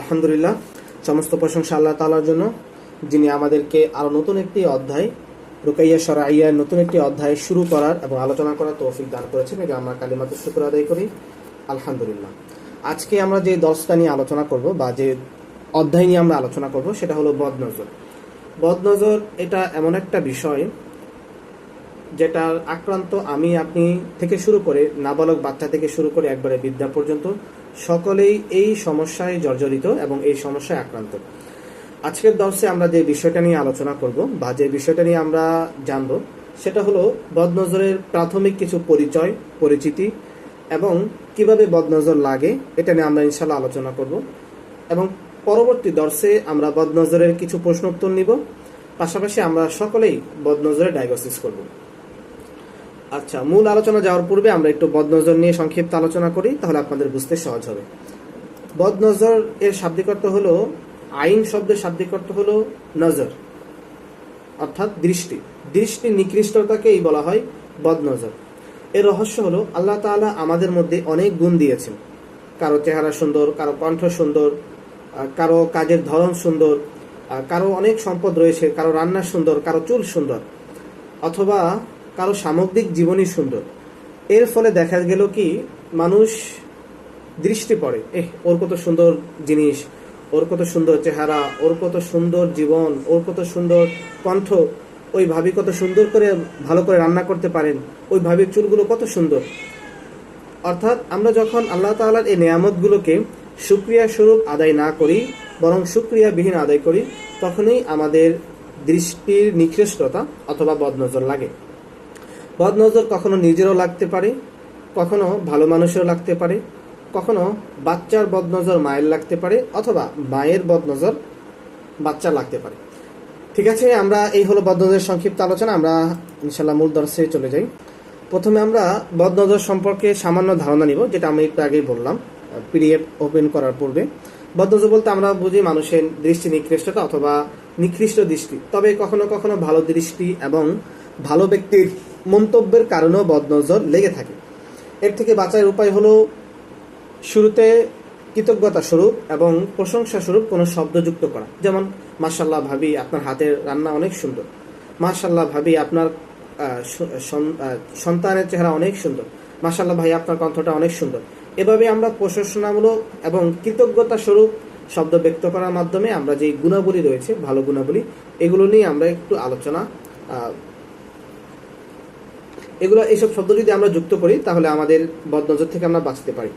আলহামদুলিল্লাহ, সমস্ত প্রশংসা আল্লাহ তাআলার জন্য, যিনি আমাদেরকে আরো নতুন একটি অধ্যায় রুকাইয়া শরঈয়ার নতুন একটি অধ্যায় শুরু করার এবং আলোচনা করার তৌফিক দান করেছেন। এটা আমরা কালিমাতুশ শুকর আদায় করি আলহামদুলিল্লাহ। আজকে আমরা যে দর্সটা নিয়ে আলোচনা করব বা যে অধ্যায় নিয়ে আমরা আলোচনা করব সেটা হলো বদনজর। বদনজর এটা এমন একটা বিষয় যেটার আক্রান্ত আমি আপনি থেকে শুরু করে নাবালক বাচ্চা থেকে শুরু করে একবারে বৃদ্ধা পর্যন্ত সকলেই এই সমস্যায় জর্জরিত এবং এই সমস্যায় আক্রান্ত। আজকের দর্শে আমরা যে বিষয়টা নিয়ে আলোচনা করব বা যে বিষয়টা নিয়ে আমরা জানব সেটা হলো বদনজরের প্রাথমিক কিছু পরিচয়, পরিচিতি এবং কিভাবে বদনজর লাগে এটা নিয়ে আমরা ইনশাআল্লাহ আলোচনা করব এবং পরবর্তী দর্শে আমরা বদনজরের কিছু প্রশ্ন উত্তর নিব, পাশাপাশি আমরা সকলেই বদনজরের ডায়াগনোসিস করব। আচ্ছা, মূল আলোচনা যাওয়ার পূর্বে আমরা একটু বদনজর নিয়ে সংক্ষিপ্ত আলোচনা করি, তাহলে আপনাদের বুঝতে সহজ হবে। বদনজর এর শাব্দিক অর্থ হলো, আইন শব্দের শাব্দিক অর্থ হলো নজর, অর্থাৎ দৃষ্টি। দৃষ্টি নিকৃষ্টতাকেই বলা হয় বদনজর। এর রহস্য হলো আল্লাহ তাআলা আমাদের মধ্যে অনেক গুণ দিয়েছেন। কারো চেহারা সুন্দর, কারো কণ্ঠ সুন্দর, কারো কাজের ধরন সুন্দর, কারো অনেক সম্পদ রয়েছে, কারো রান্না সুন্দর, কারো চুল সুন্দর, অথবা কারো সামগ্রিক জীবনই সুন্দর। এর ফলে দেখা গেল কি মানুষ দৃষ্টি পড়ে, ওর কত সুন্দর জিনিস, ওর কত সুন্দর চেহারা, ওর কত সুন্দর জীবন, ওর কত সুন্দর কণ্ঠ, ওই ভাবি কত সুন্দর করে ভালো করে রান্না করতে পারেন, ওই ভাবির চুলগুলো কত সুন্দর। অর্থাৎ আমরা যখন আল্লাহ তাআলার এই নেয়ামতগুলোকে শুকরিয়া স্বরূপ আদায় না করি, বরং শুকরিয়াবিহীন আদায় করি, তখনই আমাদের দৃষ্টির নিকৃষ্টতা অথবা বদনজর লাগে। বদনজর কখনো নিজেরও লাগতে পারে, কখনো ভালো মানুষেরও লাগতে পারে, কখনো বাচ্চার বদনজর মায়ের লাগতে পারে, অথবা মায়ের বদনজর বাচ্চার লাগতে পারে। ঠিক আছে, আমরা এই হলো বদনজরের সংক্ষিপ্ত আলোচনা। আমরা ইনশাআল্লাহ মূল দর্শে চলে যাই। প্রথমে আমরা বদনজর সম্পর্কে সামান্য ধারণা নিব, যেটা আমি একটু আগেই বললাম পিডিএফ ওপেন করার পূর্বে। বদনজর বলতে আমরা বুঝি মানুষের দৃষ্টি নিকৃষ্টতা অথবা নিকৃষ্ট দৃষ্টি। তবে কখনো কখনো ভালো দৃষ্টি এবং ভালো ব্যক্তির মন্তব্যের কারণেও বদনজর লেগে থাকে। এর থেকে বাঁচার উপায় হলো শুরুতে কৃতজ্ঞতা স্বরূপ এবং প্রশংসা স্বরূপ কোনো শব্দ যুক্ত করা, যেমন মাশাআল্লাহ ভাবি আপনার হাতের রান্না অনেক সুন্দর, মাশাআল্লাহ ভাবি আপনার সন্তানের চেহারা অনেক সুন্দর, মাশাআল্লাহ ভাই আপনার কণ্ঠটা অনেক সুন্দর। এভাবে আমরা প্রশংসামূলক এবং কৃতজ্ঞতা স্বরূপ শব্দ ব্যক্ত করার মাধ্যমে আমরা যে গুণাবলী রয়েছে, ভালো গুণাবলী, এগুলো নিয়ে আমরা একটু আলোচনা, এইসব শব্দ যদি আমরা যুক্ত করি তাহলে আমাদের বদনজর থেকে আমরা বাঁচতে পারি।